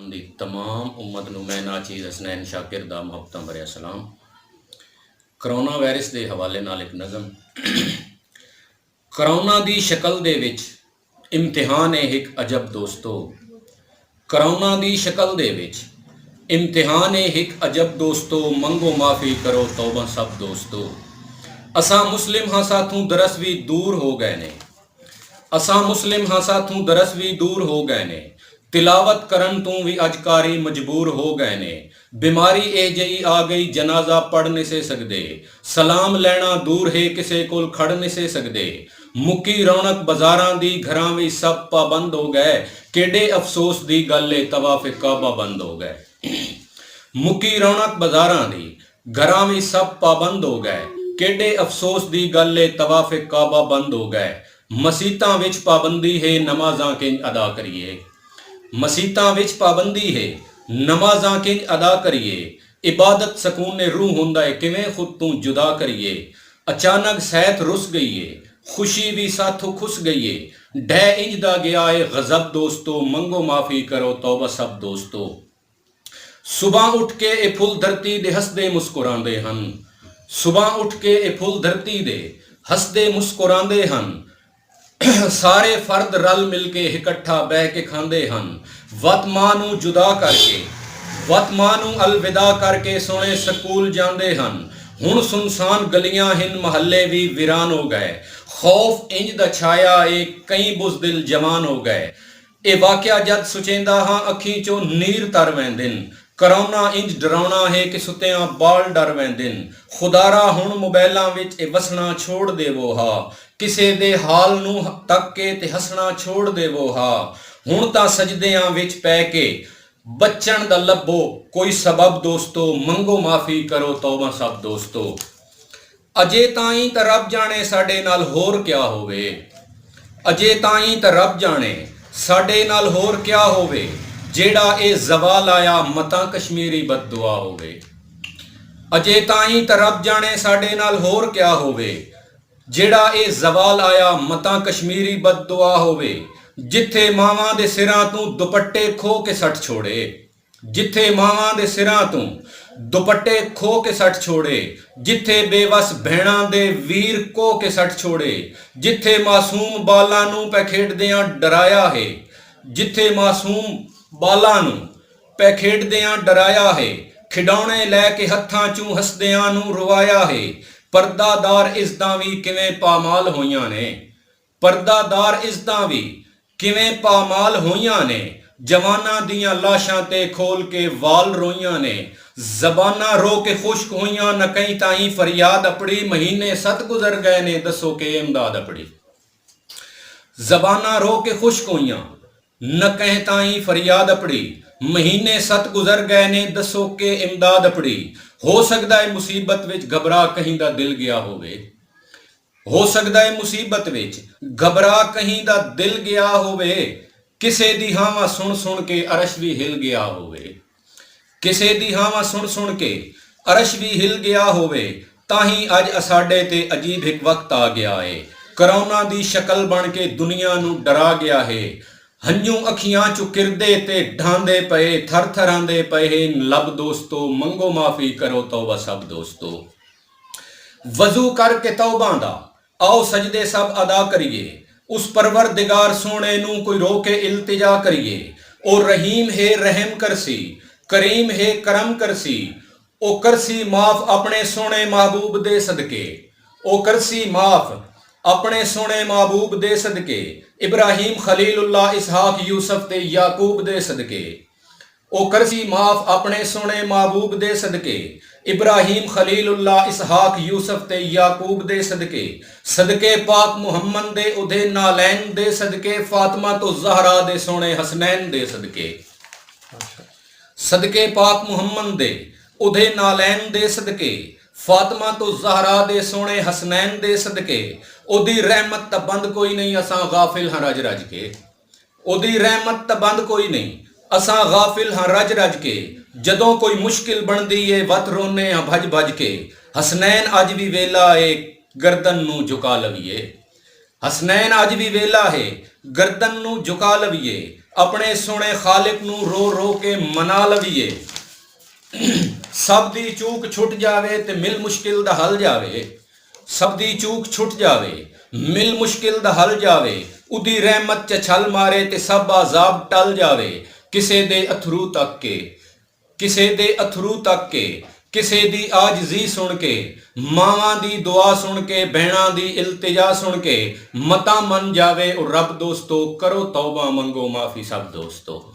ਦੀ तमाम उम्मत ਨੂੰ मैं नाचीज़ हसनैन शाकिर ਦਾ ਮੁਹੱਬਤਾਂ ਭਰਿਆ ਸਲਾਮ। ਕਰੋਨਾ ਵਾਇਰਸ ਦੇ ਹਵਾਲੇ ਨਾਲ ਇੱਕ ਨਜ਼ਮ। ਕਰੋਨਾ ਦੀ ਸ਼ਕਲ ਦੇ ਵਿੱਚ ਇਮਤਿਹਾਨ ਹੈ ਇੱਕ ਅਜਬ ਦੋਸਤੋ। ਕਰੋਨਾ ਦੀ ਸ਼ਕਲ ਦੇ ਵਿੱਚ ਇਮਤਿਹਾਨ ਹੈ ਇੱਕ ਅਜਬ ਦੋਸਤੋ। ਮੰਗੋ ਮਾਫੀ ਕਰੋ ਤੌਬਾ ਸਭ ਦੋਸਤੋ। ਅਸਾਂ ਮੁਸਲਿਮ ਹਾਂ ਸਾਥੋਂ ਦਰਸ ਵੀ ਦੂਰ ਹੋ ਗਏ ਨੇ। ਅਸਾਂ ਮੁਸਲਿਮ ਹਾਂ ਸਾਥੋਂ ਦਰਸ ਵੀ ਦੂਰ ਹੋ ਗਏ ਨੇ। तिलावत करन तू भी अजकारी मजबूर हो गए ने। बीमारी ए जई आ गई जनाजा पढ़ नहीं से सकदे। सलाम लेना दूर है किसे कोल खड़ नहीं से सकदे। मुक्की रौनक बाजारां दी घरां भी सब पाबंद हो गए। केडे अफसोस दी गल है तवाफ़े काबा बंद हो गए। मुक्की रौनक बाजारां दी घरां भी सब पाबंद हो गए। केडे अफसोस दी गल है तवाफ़े काबा बंद हो गए। मसीतां विच पाबंदी है नमाज़ां किंज अदा करिए। मसीतां विच पाबंदी है नमाज़ां किंज अदा करिए। इबादत सकून रूह हुंदा है किवें खुद तू जुदा करिए। अचानक सैत रुस गई है खुशी भी साथों खुस गई है। ढै इंज दा गया है गज़ब दोस्तों मंगो माफ़ी करो तौबा सब दोस्तों। सुबह उठ के ए फुल धरती दे हसदे मुस्कुरांदे हन। सुबह उठ के ए फुल धरती दे हसदे मुस्कुरांदे हन। सारे फर्द रल मिल के इकट्ठा बह के खांदे हन। वत मां नू जुदा करके वत मां नू अलविदा करके सोने स्कूल जांदे हन। हुण सुनसान गलियां हिन महल्ले भी वीरान हो गए। खौफ इंज दा छाया ए कई बुज़दिल जवान हो गए। ए वाक़या जद सुचेंदा हां अखी चो नीर तर वैंदिन। करोना इंज डराउना है कि सुत्तियां बाल डर वैंदिन। खुदारा हुण मोबाइलां विच ए वसना छोड़ देवो हा। किसे दे हाल नू तक के ते हसना छोड़ देवो हा। हुण तां सजदियां विच पै के बचण दा लभो कोई सबब दोस्तो। मंगो माफी करो तौबा सब दोस्तो। अजे ताईं तां रब जाने साडे नाल होर क्या होवे। अजे ताईं तां रब जाने साडे नाल होर क्या होवे। जेड़ा ए जवाल आया मतां कश्मीरी बददुआ होवे। अजे ताईं तां रब जाने साडे नाल होर क्या होवे। जेड़ा ए जवाल आया मतां कश्मीरी बददुआ होवे। जिथे मावां दे सिरां तू दुपट्टे खो के सट छोड़े। जिथे मावां दे सिरां तू दुपट्टे खो के सट छोड़े। जिथे बेवस भैणां दे वीर को के सट छोड़े। जिथे मासूम बालां नू पै खेडदियां डराया है। जिथे मासूम बालां नू पै खेडदियां डराया है। खिडौने लैके हत्थां चों हसदियां नू रवाया है। परदादार इज़्ज़तां भी किवें पामाल होईयां ने। परदादार इज़्ज़तां भी किवें पामाल होईयां ने। जवानां दियां लाशां ते खोल के वाल रोईयां ने। ज़बानां रो के खुश्क होईयां न कहीं ताईं फरियाद अपड़ी। महीने सत गुजर गए ने दसो के इमदाद अपड़ी। ज़बानां रो के खुश्क होईयां न कहीं ताईं फरियाद अपड़ी। महीने सत गुजर गए ने दसो के इमदाद अपड़ी। हो सकदा है मुसीबत विच घबरा कहीं दा दिल गया होवे। हो सकदा है मुसीबत विच घबरा कहीं दा दिल गया होवे। किसे दी हावां सुन सुन के अरश भी हिल गया होवे। किसे दी हावां सुन सुन के अरश भी हिल गया होवे। ताही अज असाडे ते अजीब एक वक्त आ गया है। करोना दी शक्ल बन के दुनिया नू डरा गया है। हंजू अखियां चु किरदे ते ढांदे पए थर थरांदे पए लब दोस्तों। मंगो माफी करो तौबा सब दोस्तों। वजू करके तौबा दा आओ सजदे सब अदा करिए। उस परवरदिगार सोने नू कोई रोके इल्तिजा करिए। ओ रहीम है रहम करसी करीम है करम करसी। ओ करसी माफ अपने सोने महबूब दे सदके। ओ करसी माफ अपने सोने महबूब दे सदके। इब्राहिम खलीलुल्लाह इसहाक यूसुफ ते याकूब दे सदके। ओ करसी माफ अपने सोने महबूब दे सदके। इब्राहिम खलीलुल्लाह इसहाक यूसुफ ते याकूब दे सदके। सदके पाक मुहम्मद दे उदे नालैन दे सदके। फातिमा तो ज़हरा दे सोने हसनैन दे सदके। सदके पाक मुहम्मद दे उदे नालैन दे सदके। फातिमा तो ज़हरा दे सोने हसनैन दे सदके। ओदी रहमत ता बंद कोई नहीं असां गाफिल हां रज रज के। ओदी रहमत ता बंद कोई नहीं असां गाफिल हां रज रज के। जदों कोई मुश्किल बनदी है वत रोने हां भज भज के। हसनैन अज भी वेला है गर्दन नू झुका लविए। हसनैन अज भी वेला है गर्दन नू झुका लविए। ਆਪਣੇ ਸੋਹਣੇ ਖਾਲਿਕ ਨੂੰ ਰੋ ਰੋ ਕੇ ਮਨਾ ਲਵੀਏ। ਸਭ ਦੀ ਚੂਕ ਛੁੱਟ ਜਾਵੇ ਤੇ ਮਿਲ ਮੁਸ਼ਕਿਲ ਦਾ ਹੱਲ ਜਾਵੇ। ਸਭ ਦੀ ਚੂਕ ਛੁੱਟ ਜਾਵੇ, ਮਿਲ ਮੁਸ਼ਕਿਲ ਦਾ ਹੱਲ ਜਾਵੇ। ਉਹਦੀ ਰਹਿਮਤ 'ਚ ਛਲ ਮਾਰੇ ਤੇ ਸਭ ਆਜ਼ਾਬ ਟਲ ਜਾਵੇ। ਕਿਸੇ ਦੇ ਅਥਰੂ ਤੱਕ ਕੇ, ਕਿਸੇ ਦੇ ਅਥਰੂ ਤੱਕ ਕੇ, ਕਿਸੇ ਦੀ ਆਜਜ਼ੀ ਸੁਣ ਕੇ, ਮਾਵਾਂ ਦੀ ਦੁਆ ਸੁਣ ਕੇ, ਭੈਣਾਂ ਦੀ ਇਲਤਜਾ ਸੁਣ ਕੇ ਮਤਾ ਮੰਨ ਜਾਵੇ ਉਹ ਰੱਬ ਦੋਸਤੋ। ਕਰੋ ਤੌਬਾ, ਮੰਗੋ ਮਾਫੀ ਸਭ ਦੋਸਤੋ।